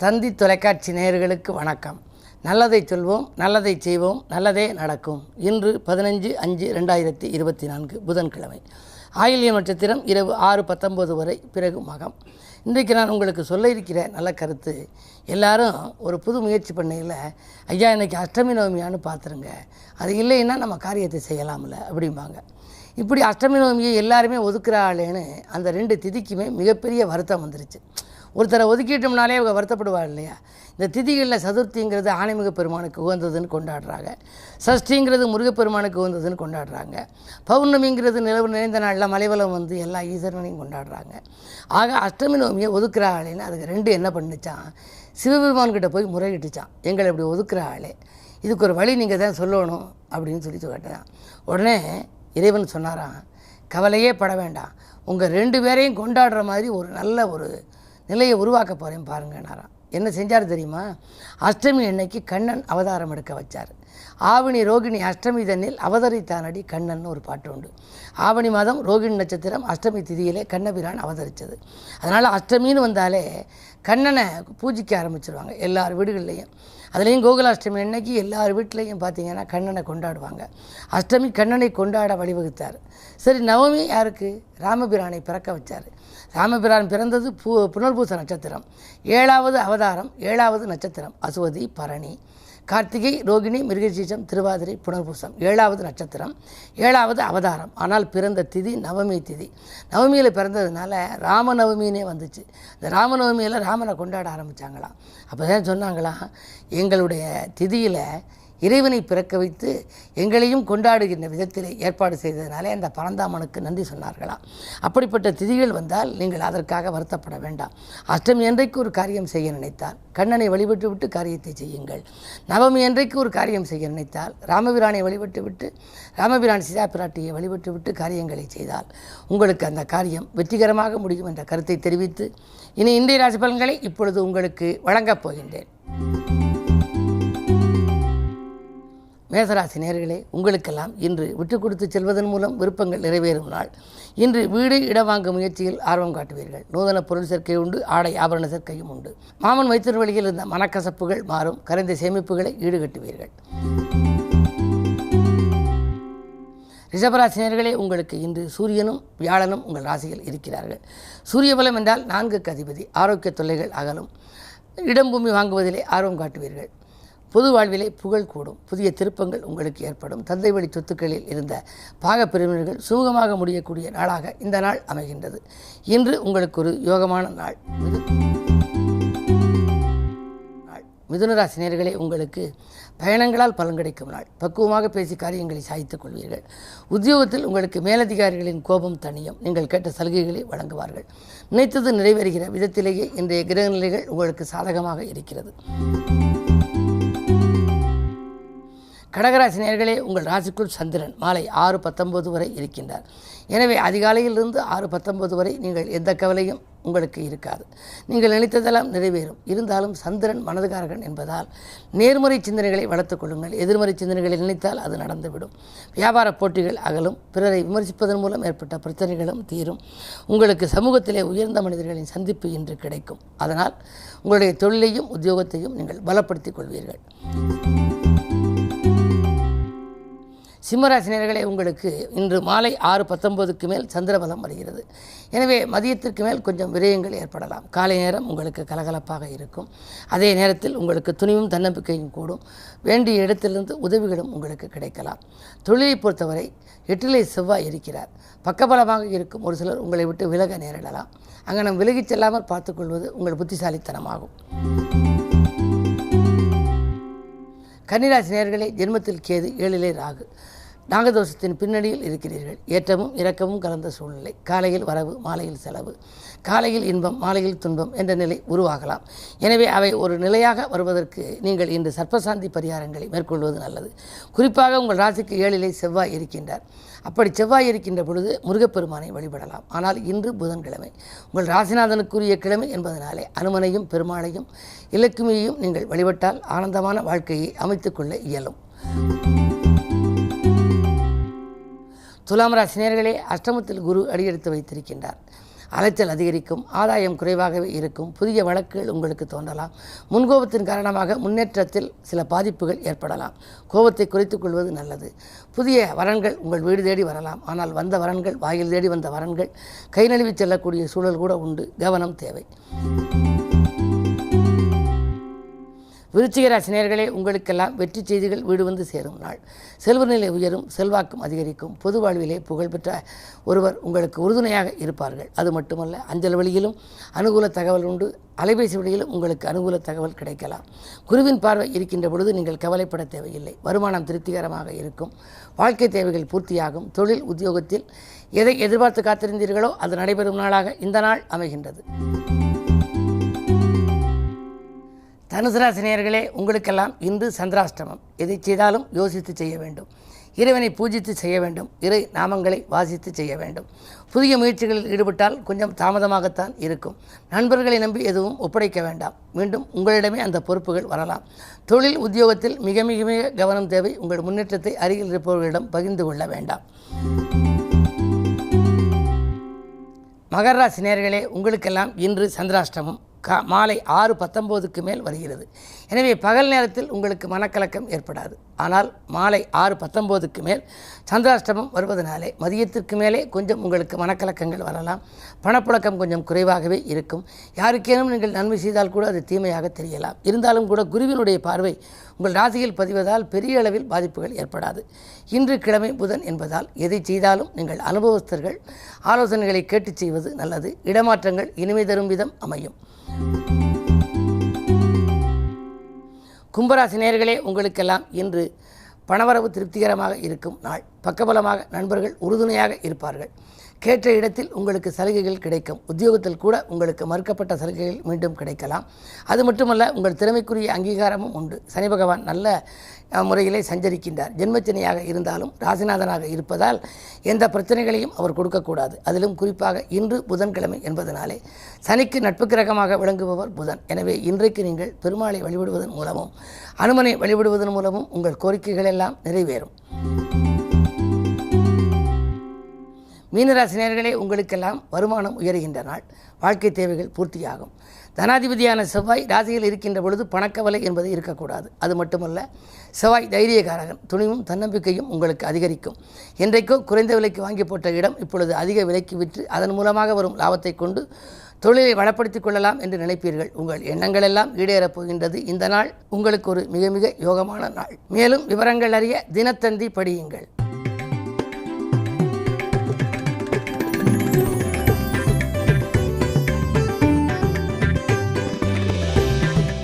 தந்தி தொலைக்காட்சி நேயர்களுக்கு வணக்கம். நல்லதை சொல்வோம், நல்லதை செய்வோம், நல்லதே நடக்கும். இன்று 15/5/2024 புதன்கிழமை. ஆயில்யம் நட்சத்திரம் இரவு 6:19 வரை, பிறகு மகம். இன்றைக்கு நான் உங்களுக்கு சொல்ல இருக்கிற நல்ல கருத்து, எல்லாரும் ஒரு புது முயற்சி பண்ணையில் ஐயா இன்றைக்கி அஷ்டமி நவமியான்னு பார்த்துருங்க, அது இல்லைன்னா நம்ம காரியத்தை செய்யலாம்ல அப்படிம்பாங்க. இப்படி அஷ்டமி நவமியை எல்லாருமே ஒதுக்குறாளேன்னு அந்த 2 திதிக்குமே மிகப்பெரிய வருத்தம் வந்துருச்சு. ஒருத்தரை ஒதுக்கிட்டோம்னாலே அவங்க வருத்தப்படுவாள் இல்லையா? இந்த திதிகளில் சதுர்த்திங்கிறது ஆணைமிக பெருமானுக்கு உகந்ததுன்னு கொண்டாடுறாங்க, சஷ்டிங்கிறது முருகப்பெருமானுக்கு உகந்ததுன்னு கொண்டாடுறாங்க, பௌர்ணமிங்கிறது நிலவு நிறைந்த நாளில் மலைவலம் வந்து எல்லா ஈஸ்வரனையும் கொண்டாடுறாங்க. ஆக அஷ்டமி நவமியை ஒதுக்குறாளேன்னு அதுக்கு 2 என்ன பண்ணிச்சான், சிவபெருமான்கிட்ட போய் முறையிட்டுச்சான், எங்களை இப்படி ஒதுக்குறாளே, இதுக்கு ஒரு வழி நீங்கள் தான் சொல்லணும் அப்படின்னு சொல்லி கேட்டான். உடனே இறைவன் சொன்னாராம், கவலையே பட வேண்டாம், உங்கள் 2 பேரையும் கொண்டாடுற மாதிரி ஒரு நல்ல ஒரு நிலையை உருவாக்க போகிறேன் பாருங்கன்னாராம். என்ன செஞ்சார் தெரியுமா? அஷ்டமி அன்னைக்கு கண்ணன் அவதாரம் எடுக்க வச்சார். ஆவணி ரோகிணி அஷ்டமி தன்னில் அவதரித்தானடி கண்ணன் ஒரு பாட்டு உண்டு. ஆவணி மாதம் ரோகிணி நட்சத்திரம் அஷ்டமி திதியிலே கண்ணபிரான் அவதரித்தது. அதனால் அஷ்டமின்னு வந்தாலே கண்ணனை பூஜிக்க ஆரம்பிச்சிருவாங்க எல்லார் வீடுகள்லேயும். அதுலேயும் கோகுலாஷ்டமி அன்னைக்கு எல்லார் வீட்லேயும் பார்த்திங்கன்னா கண்ணனை கொண்டாடுவாங்க. அஷ்டமி கண்ணனை கொண்டாட வழிவகுத்தார். சரி, நவமி யாருக்கு? ராமபிரானை பிறக்க வச்சார். ராமபிரான் பிறந்தது புனர்பூச நட்சத்திரம், 7வது அவதாரம், 7வது நட்சத்திரம் அசுவதி, பரணி, கார்த்திகை, ரோகிணி, மிருகசீஷம், திருவாதிரை, புனர்பூசம், 7வது நட்சத்திரம், 7வது அவதாரம். ஆனால் பிறந்த திதி நவமி திதி. நவமியில் பிறந்ததுனால ராமநவமினே வந்துச்சு. இந்த ராமநவமியில் ராமனை கொண்டாட ஆரம்பித்தாங்களாம். அப்போ தான் சொன்னாங்களாம், எங்களுடைய திதியில் இறைவனை பிறக்க வைத்து எங்களையும் கொண்டாடுகின்ற விதத்தில் ஏற்பாடு செய்ததினாலே அந்த பரந்தாமனுக்கு நன்றி சொன்னார்களாம். அப்படிப்பட்ட திதிகள் வந்தால் நீங்கள் அதற்காக வருத்தப்பட வேண்டாம். அஷ்டமி அன்றைக்கு ஒரு காரியம் செய்ய நினைத்தால் கண்ணனை வழிபட்டு விட்டு காரியத்தை செய்யுங்கள். நவமி அன்றைக்கு ஒரு காரியம் செய்ய நினைத்தால் ராமபிரானை வழிபட்டு விட்டு, ராமபிரான் சீதா பிராட்டியை வழிபட்டு விட்டு காரியங்களை செய்தால் உங்களுக்கு அந்த காரியம் வெற்றிகரமாக முடியும் என்ற கருத்தை தெரிவித்து இனி இன்றைய ராசி பலன்களை இப்பொழுது உங்களுக்கு வழங்கப் போகின்றேன். மேசராசி நேயர்களே, உங்களுக்கெல்லாம் இன்று விட்டு கொடுத்து செல்வதன் மூலம் விருப்பங்கள் நிறைவேறும் நாள். இன்று வீடு இடம் வாங்கும் முயற்சியில் ஆர்வம் காட்டுவீர்கள். நூதன பொருள் சேர்க்கை உண்டு, ஆடை ஆபரண சேர்க்கையும் உண்டு. மாமன் வைத்திரு வழியில் இருந்த மனக்கசப்புகள் மாறும், கரைந்த சேமிப்புகளை ஈடுகட்டுவீர்கள். ரிஷபராசி நேயர்களே, உங்களுக்கு இன்று சூரியனும் வியாழனும் உங்கள் ராசியில் இருக்கிறார்கள். சூரிய பலம் என்றால் 4க்கு அதிபதி. ஆரோக்கிய தொல்லைகள் அகலும். இடம் பூமி வாங்குவதிலே ஆர்வம் காட்டுவீர்கள். பொது வாழ்விலே புகழ் கூடும். புதிய திருப்பங்கள் உங்களுக்கு ஏற்படும். தந்தை வழி சொத்துக்களில் இருந்த பாகப்பிரிவினர்கள் சுமூகமாக முடியக்கூடிய நாளாக இந்த நாள் அமைகின்றது. இன்று உங்களுக்கு ஒரு யோகமான நாள். மிதுனராசி நேயர்களே, உங்களுக்கு பயணங்களால் பலன் கிடைக்கும் நாள். பக்குவமாக பேசி காரியங்களை சாதித்துக் கொள்வீர்கள். உத்தியோகத்தில் உங்களுக்கு மேலதிகாரிகளின் கோபம் தணியும். நீங்கள் கேட்ட சலுகைகளை வழங்குவார்கள். நினைத்தது நிறைவேறுகிற விதத்திலேயே இன்றைய கிரக நிலைகள் உங்களுக்கு சாதகமாக இருக்கிறது. கடகராசி நேயர்களே, உங்கள் ராசிக்குள் சந்திரன் மாலை 6:19 வரை இருக்கின்றார். எனவே அதிகாலையிலிருந்து 6:19 வரை நீங்கள் எந்த கவலையும் உங்களுக்கு இருக்காது. நீங்கள் நினைத்ததெல்லாம் நிறைவேறும். இருந்தாலும் சந்திரன் மனதுகாரகன் என்பதால் நேர்மறை சிந்தனைகளை வளர்த்துக் கொள்ளுங்கள். எதிர்மறை சிந்தனைகளை நினைத்தால் அது நடந்துவிடும். வியாபார போட்டிகள் அகலும். பிறரை விமர்சிப்பதன் மூலம் ஏற்பட்ட பிரச்சனைகளும் தீரும். உங்களுக்கு சமூகத்திலே உயர்ந்த மனிதர்களின் சந்திப்பு இன்று கிடைக்கும். அதனால் உங்களுடைய தொழிலையும் உத்தியோகத்தையும் நீங்கள் பலப்படுத்திக் கொள்வீர்கள். சிம்மராசி நேயர்களே, உங்களுக்கு இன்று மாலை 6:19க்கு மேல் சந்திரபலம் வருகிறது. எனவே மதியத்திற்கு மேல் கொஞ்சம் விரயங்கள் ஏற்படலாம். காலை நேரம் உங்களுக்கு கலகலப்பாக இருக்கும். அதே நேரத்தில் உங்களுக்கு துணிவும் தன்னம்பிக்கையும் கூடும். வேண்டிய இடத்திலிருந்து உதவிகளும் உங்களுக்கு கிடைக்கலாம். தொழிலை பொறுத்தவரை 8லே செவ்வாய் இருக்கிறார். பக்கபலமாக இருக்கும் ஒரு சிலர் உங்களை விட்டு விலக நேரிடலாம். அங்கே விலகிச் செல்லாமல் பார்த்துக்கொள்வது உங்கள் புத்திசாலித்தனமாகும். கன்னிராசி நேயர்களே, ஜென்மத்தில் கேது, 7லே ராகு. நாகதோஷத்தின் பின்னணியில் இருக்கிறீர்கள். ஏற்றமும் இரக்கமும் கலந்த சூழ்நிலை. காலையில் வரவு, மாலையில் செலவு. காலையில் இன்பம், மாலையில் துன்பம் என்ற நிலை உருவாகலாம். எனவே அவை ஒரு நிலையாக வருவதற்கு நீங்கள் இன்று சர்ப்பசாந்தி பரிகாரங்களை மேற்கொள்வது நல்லது. குறிப்பாக உங்கள் ராசிக்கு 7லே செவ்வாய் இருக்கின்றார். அப்படி செவ்வாய் இருக்கின்ற பொழுது முருகப்பெருமானை வழிபடலாம். ஆனால் இன்று புதன்கிழமை, உங்கள் ராசிநாதனுக்குரிய கிழமை என்பதனாலே அனுமனையும் பெருமாளையும் இலக்குமியையும் நீங்கள் வழிபட்டால் ஆனந்தமான வாழ்க்கையை அமைத்துக்கொள்ள இயலும். துலாம் ராசி நேயர்களே, அஷ்டமத்தில் குரு அடியெடுத்து வைத்திருக்கின்றார். அலைச்சல் அதிகரிக்கும், ஆதாயம் குறைவாகவே இருக்கும், புதிய வழக்குகள் உங்களுக்கு தோன்றலாம், முன்கோபத்தின் காரணமாக முன்னேற்றத்தில் சில பாதிப்புகள் ஏற்படலாம். கோபத்தை குறைத்துக் கொள்வது நல்லது. புதிய வரன்கள் உங்கள் வீடு தேடி வரலாம். ஆனால் வந்த வரன்கள், வாயில் தேடி வந்த வரன்கள் கை நழுவி செல்லக்கூடிய சூழல் கூட உண்டு. கவனம் தேவை. விருச்சிக ராசி நேயர்களே, உங்களுக்கெல்லாம் வெற்றி செய்திகள் வீடு வந்து சேரும் நாள். செல்வ நிலை உயரும், செல்வாக்கும் அதிகரிக்கும். பொது வாழ்விலே புகழ்பெற்ற ஒருவர் உங்களுக்கு உறுதுணையாக இருப்பார்கள். அது மட்டுமல்ல, அஞ்சல் வழியிலும் அனுகூல தகவல் உண்டு. அலைபேசி வழியிலும் உங்களுக்கு அனுகூல தகவல் கிடைக்கலாம். குருவின் பார்வை இருக்கின்ற பொழுது நீங்கள் கவலைப்பட தேவையில்லை. வருமானம் திருப்திகரமாக இருக்கும். வாழ்க்கை தேவைகள் பூர்த்தியாகும். தொழில் உத்தியோகத்தில் எதை எதிர்பார்த்து காத்திருந்தீர்களோ அது நடைபெறும் நாளாக இந்த நாள் அமைகின்றது. தனுசு ராசி நேயர்களே, உங்களுக்கெல்லாம் இன்று சந்திராஷ்டமம். எதை செய்தாலும் யோசித்து செய்ய வேண்டும். இறைவனை பூஜித்து செய்ய வேண்டும். இறை நாமங்களை வாசித்து செய்ய வேண்டும். புதிய முயற்சிகளில் ஈடுபட்டால் கொஞ்சம் தாமதமாகத்தான் இருக்கும். நண்பர்களை நம்பி எதுவும் ஒப்படைக்க வேண்டாம். மீண்டும் உங்களிடமே அந்த பொறுப்புகள் வரலாம். தொழில் உத்தியோகத்தில் மிக மிக மிக கவனம் தேவை. உங்கள் முன்னேற்றத்தை அருகில் இருப்பவர்களிடம் பகிர்ந்து கொள்ள வேண்டாம். மகர ராசி நேயர்களே, உங்களுக்கெல்லாம் இன்று சந்திராஷ்டமம். மாலை 6:19 மேல் வருகிறது. எனவே பகல் நேரத்தில் உங்களுக்கு மனக்கலக்கம் ஏற்படாது. ஆனால் மாலை 6:19 மேல் சந்திராஷ்டமம் வருவதனாலே மதியத்திற்கு மேலே கொஞ்சம் உங்களுக்கு மனக்கலக்கங்கள் வரலாம். பணப்புழக்கம் கொஞ்சம் குறைவாகவே இருக்கும். யாருக்கேனும் நீங்கள் நன்மை செய்தால் கூட அது தீமையாக தெரியலாம். இருந்தாலும் கூட குருவினுடைய பார்வை உங்கள் ராசியில் பதிவதால் பெரிய அளவில் பாதிப்புகள் ஏற்படாது. இன்று கிழமை புதன் என்பதால் எதை செய்தாலும் நீங்கள் அனுபவஸ்தர்கள் ஆலோசனைகளை கேட்டு செய்வது நல்லது. இடமாற்றங்கள் இனிமை தரும் விதம் அமையும். கும்பராசி நேயர்களே, உங்களுக்கெல்லாம் இன்று பணவரவு திருப்திகரமாக இருக்கும் நாள். பக்கபலமாக நண்பர்கள் உறுதுணையாக இருப்பார்கள். கேட்ட இடத்தில் உங்களுக்கு சலுகைகள் கிடைக்கும். உத்தியோகத்தில் கூட உங்களுக்கு மறுக்கப்பட்ட சலுகைகள் மீண்டும் கிடைக்கலாம். அது மட்டுமல்ல, உங்கள் திறமைக்குரிய அங்கீகாரமும் உண்டு. சனி பகவான் நல்ல முறையிலே சஞ்சரிக்கின்றார். ஜென்மச்சனியாக இருந்தாலும் ராசிநாதனாக இருப்பதால் எந்த பிரச்சனைகளையும் அவர் கொடுக்கக்கூடாது. அதிலும் குறிப்பாக இன்று புதன்கிழமை என்பதனாலே சனிக்கு நட்பு கிரகமாக விளங்குபவர் புதன். எனவே இன்றைக்கு நீங்கள் பெருமாளை வழிபடுவதன் மூலமும் அனுமனை வழிபடுவதன் மூலமும் உங்கள் கோரிக்கைகள் எல்லாம் நிறைவேறும். மீனராசி நேயர்களே, உங்களுக்கெல்லாம் வருமானம் உயர்கின்ற நாள். வாழ்க்கை தேவைகள் பூர்த்தியாகும். தனாதிபதியான செவ்வாய் ராசியில் இருக்கின்ற பொழுது பணக்கவலை என்பது இருக்கக்கூடாது. அது மட்டுமல்ல, செவ்வாய் தைரியகாரகன். துணிவும் தன்னம்பிக்கையும் உங்களுக்கு அதிகரிக்கும். என்றைக்கோ குறைந்த விலைக்கு வாங்கி போட்ட இடம் இப்பொழுது அதிக விலைக்கு விற்று அதன் மூலமாக வரும் லாபத்தை கொண்டு தொழிலை வளப்படுத்திக் கொள்ளலாம் என்று நினைப்பீர்கள். உங்கள் எண்ணங்கள் எல்லாம் ஈடேறப் போகின்றது. இந்த நாள் உங்களுக்கு ஒரு மிக மிக யோகமான நாள். மேலும் விவரங்கள் அறிய தினத்தந்தி படியுங்கள்.